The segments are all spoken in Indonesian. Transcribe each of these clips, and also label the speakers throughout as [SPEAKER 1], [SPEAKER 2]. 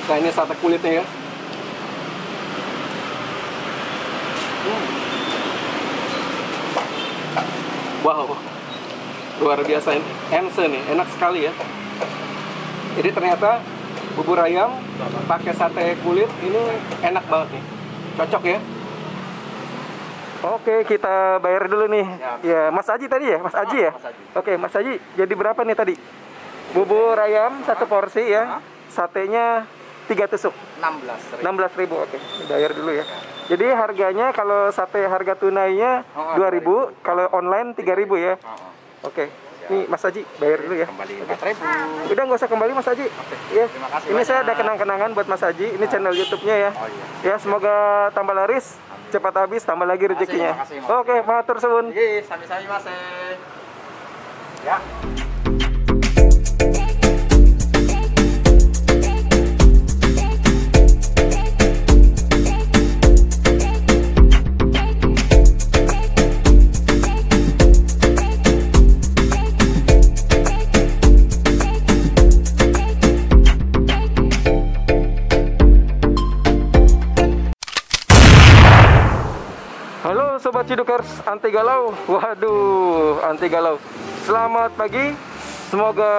[SPEAKER 1] Nah, ini sate kulitnya ya. Wow, luar biasa ini. Ense nih, enak sekali ya. Jadi ternyata bubur ayam pakai sate kulit ini enak banget nih. Cocok ya. Oke, kita bayar dulu nih. Ya, Mas Aji tadi ya, Mas Aji ya.
[SPEAKER 2] Mas Aji.
[SPEAKER 1] Oke, Mas Aji, jadi berapa nih tadi? Bubur ayam 1 porsi ya. Satenya 3 tusuk.
[SPEAKER 2] 16.000.
[SPEAKER 1] 16.000. Oke, bayar dulu ya. Jadi harganya kalau sate harga tunainya 2.000, kalau online 3.000 ya. Oke. Nih Mas Aji, bayar dulu ya.
[SPEAKER 2] Kembali 4.000.
[SPEAKER 1] Udah nggak usah kembali Mas Aji. Ya.
[SPEAKER 2] Terima kasih
[SPEAKER 1] Ini saya
[SPEAKER 2] banyak.
[SPEAKER 1] ada kenang-kenangan buat Mas Aji. Ini channel YouTube-nya ya.
[SPEAKER 2] Oh iya.
[SPEAKER 1] Ya, semoga tambah laris, cepat habis, tambah lagi rezekinya.
[SPEAKER 2] Makasih, makasih.
[SPEAKER 1] Oke, matur suwun.
[SPEAKER 2] Iya, sami-sami Mas. Ya.
[SPEAKER 1] Halo Sobat Cidukers, anti galau. Waduh, anti galau. Selamat pagi. Semoga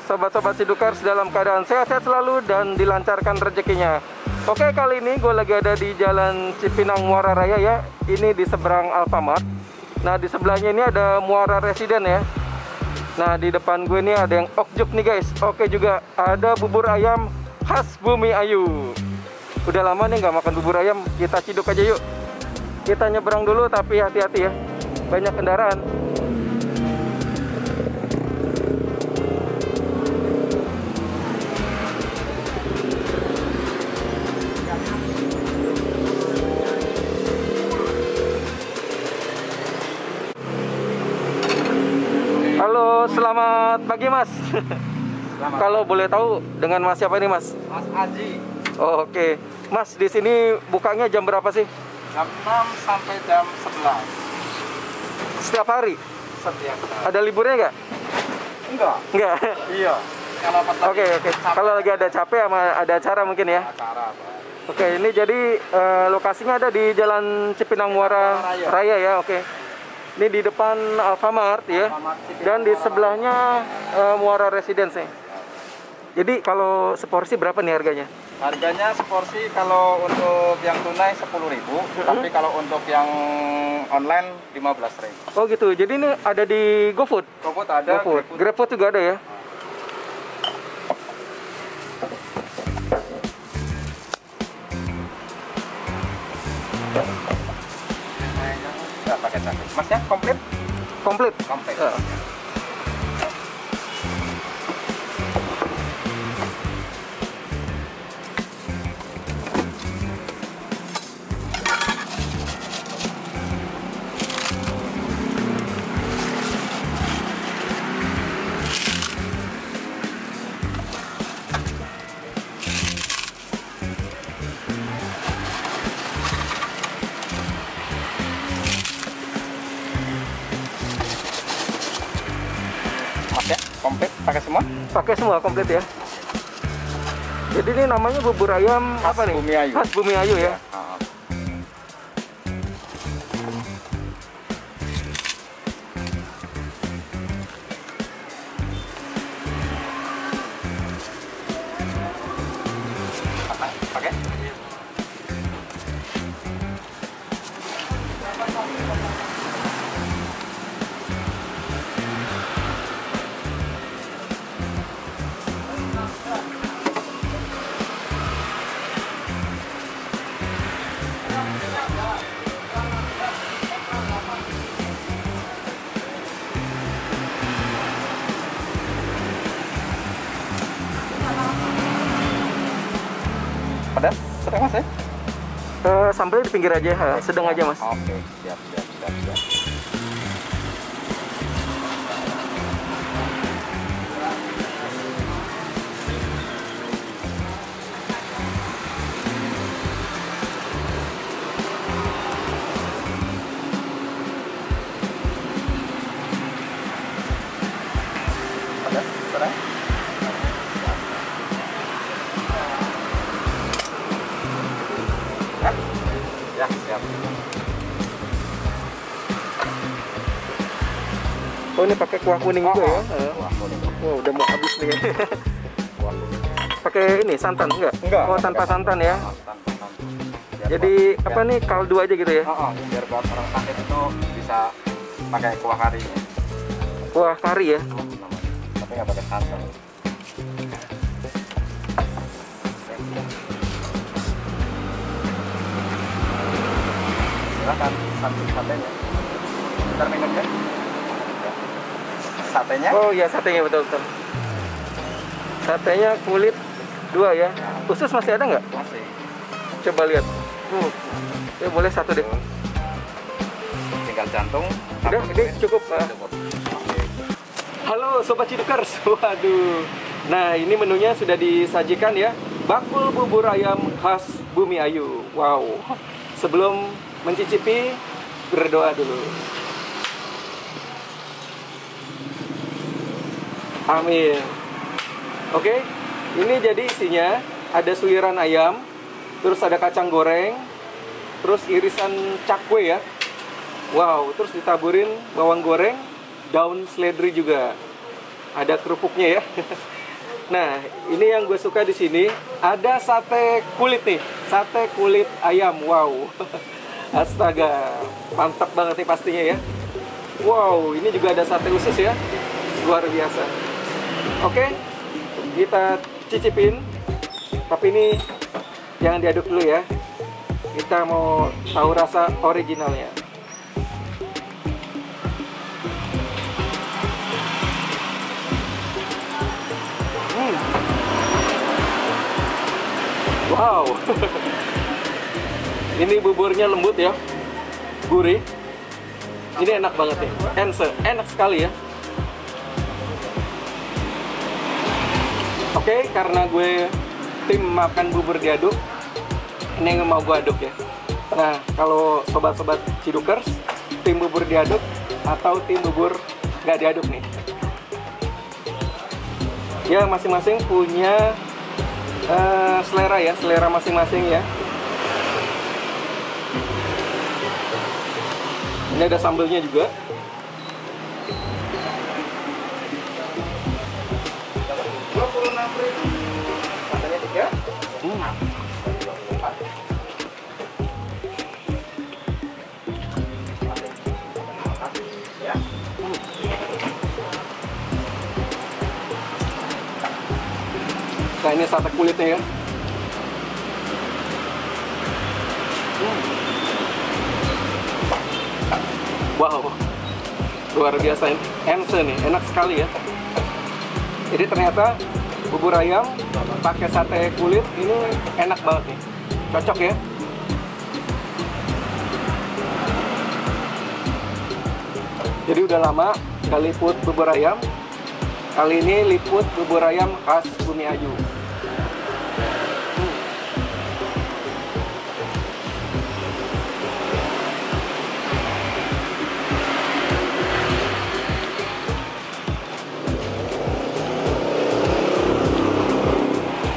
[SPEAKER 1] Sobat-Sobat Cidukers dalam keadaan sehat-sehat selalu dan dilancarkan rezekinya. Oke, kali ini gue lagi ada di Jalan Cipinang Muara Raya ya. Ini di seberang Alfamart. Nah, di sebelahnya ini ada Muara Residen ya. Nah, di depan gue ini ada yang okjuk nih guys. Oke, juga ada bubur ayam khas Bumi Ayu. Udah lama nih nggak makan bubur ayam. Kita ciduk aja yuk. Kita nyebrang dulu tapi hati-hati ya. Banyak kendaraan. Halo, selamat pagi Mas.
[SPEAKER 2] Selamat.
[SPEAKER 1] Kalau boleh tahu dengan Mas siapa nih Mas?
[SPEAKER 2] Mas Aji.
[SPEAKER 1] Oh, oke. Mas, di sini bukanya jam berapa sih?
[SPEAKER 2] Jam 6 sampai jam 11.
[SPEAKER 1] Setiap hari?
[SPEAKER 2] Setiap hari.
[SPEAKER 1] Ada liburnya nggak?
[SPEAKER 2] Enggak.
[SPEAKER 1] Nggak.
[SPEAKER 2] Iya. Kalau pas lagi
[SPEAKER 1] Oke.
[SPEAKER 2] capek,
[SPEAKER 1] Kalau lagi ada capek sama ada acara mungkin ya.
[SPEAKER 2] acara apa?
[SPEAKER 1] Oke, ini jadi lokasinya ada di Jalan Cipinang Muara
[SPEAKER 2] Raya.
[SPEAKER 1] Raya ya, oke. Ini di depan Alfamart ya.
[SPEAKER 2] Alfamart Cipinang
[SPEAKER 1] Dan di
[SPEAKER 2] Muara
[SPEAKER 1] sebelahnya Muara Residence ya. Jadi kalau seporsi berapa nih harganya?
[SPEAKER 2] Harganya seporsi kalau untuk yang tunai 10.000, tapi kalau untuk yang online 15.000.
[SPEAKER 1] Oh gitu. Jadi ini ada di GoFood.
[SPEAKER 2] GoFood ada,
[SPEAKER 1] GoFood. GrabFood juga ada ya.
[SPEAKER 2] Nggak pakai cabai. Masnya komplit?
[SPEAKER 1] Komplit.
[SPEAKER 2] Komplit.
[SPEAKER 1] Ya.
[SPEAKER 2] Mas ya, komplit pakai semua?
[SPEAKER 1] Pakai semua komplit ya. Jadi ini namanya bubur ayam
[SPEAKER 2] Khas
[SPEAKER 1] apa nih?
[SPEAKER 2] Bumi Ayu.
[SPEAKER 1] Khas Bumi Ayu ya.
[SPEAKER 2] Ah. Pakai? Pedas? Sedang Mas ya?
[SPEAKER 1] Sambal di pinggir aja, sedang aja Mas.
[SPEAKER 2] Oke, siap, siap, siap, siap. Pedas? Sedang?
[SPEAKER 1] Oh, ini pakai kuah kuning juga ya?
[SPEAKER 2] Kuah kuning.
[SPEAKER 1] Wow, udah mau habis nih.
[SPEAKER 2] Kuah kuning.
[SPEAKER 1] Pakai ini santan enggak?
[SPEAKER 2] Enggak.
[SPEAKER 1] Oh, tanpa santan ya.
[SPEAKER 2] Tanpa santan.
[SPEAKER 1] Jadi apa nih, kaldu aja gitu ya?
[SPEAKER 2] Biar buat orang sakit itu bisa pakai kuah kari.
[SPEAKER 1] Kuah kari ya?
[SPEAKER 2] Tapi nggak pakai santan. Silakan sambil satenya. Bentar minum ya. Satenya?
[SPEAKER 1] Oh iya, satenya betul-betul. Satenya kulit 2 ya. Usus masih ada nggak?
[SPEAKER 2] Masih.
[SPEAKER 1] Coba lihat. Ya boleh satu deh.
[SPEAKER 2] Tinggal jantung.
[SPEAKER 1] Udah, ini cukup.
[SPEAKER 2] Cukup.
[SPEAKER 1] Halo Sobat Cidukers. Waduh. Nah, ini menunya sudah disajikan ya. Bakul bubur ayam khas Bumi Ayu. Wow. Sebelum mencicipi, berdoa dulu. Amin. Oke, ini jadi isinya ada suiran ayam, terus ada kacang goreng, terus irisan cakwe ya. Wow, terus ditaburin bawang goreng, daun seledri juga. Ada kerupuknya ya. Nah, ini yang gue suka di sini ada sate kulit nih, sate kulit ayam. Wow. Astaga, mantap banget nih pastinya ya. Wow, ini juga ada sate usus ya. Luar biasa. Oke, kita cicipin. Tapi ini jangan diaduk dulu ya. Kita mau tahu rasa originalnya. Wow. Ini buburnya lembut ya, gurih. Ini enak banget nih, enak sekali ya. Oke, karena gue tim makan bubur diaduk, ini yang mau gue aduk ya. Nah, kalau sobat-sobat Cidukers, tim bubur diaduk atau tim bubur nggak diaduk nih? Ya, masing-masing punya selera ya, selera masing-masing ya. Ini ada sambelnya juga.
[SPEAKER 2] Satenya 3. Ya.
[SPEAKER 1] Nah, ini sate kulitnya ya. Wow, luar biasa ini. Ense nih, enak sekali ya. Jadi ternyata bubur ayam pakai sate kulit ini enak banget nih. Cocok ya. Jadi udah lama nggak liput bubur ayam. Kali ini liput bubur ayam khas Bumi Ayu.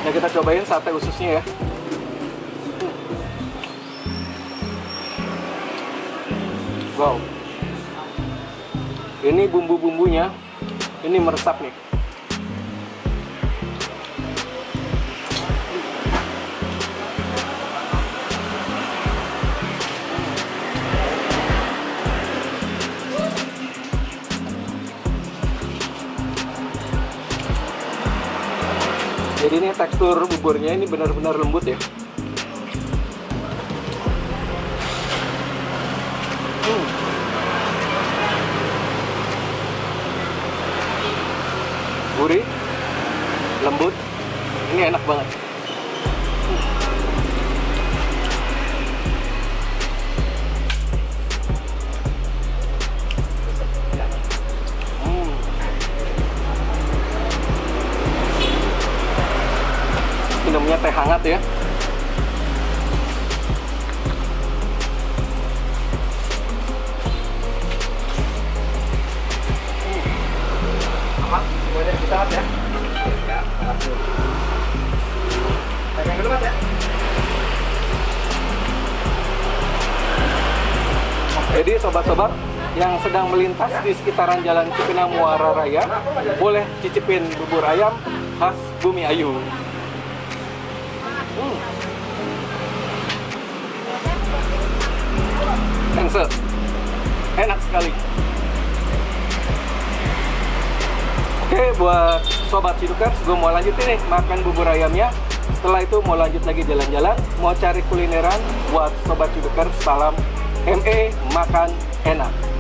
[SPEAKER 1] Nah, kita cobain sate ususnya ya. Wow. Ini bumbu-bumbunya, ini meresap nih. Jadi ini tekstur buburnya ini benar-benar lembut ya. Gurih, lembut, ini enak banget. Minumnya teh hangat ya.
[SPEAKER 2] Amat, semuanya bisa ya. Ya, langsung. Pegang dulu Mas ya.
[SPEAKER 1] Jadi sobat-sobat, yang sedang melintas di sekitaran Jalan Cipinang Muara Raya, boleh cicipin bubur ayam khas Bumi Ayu. Cancel. Enak sekali. Oke, buat Sobat Cidukers, gue mau lanjutin nih makan bubur ayamnya. Setelah itu mau lanjut lagi jalan-jalan, mau cari kulineran. Buat Sobat Cidukers, salam ME, makan enak.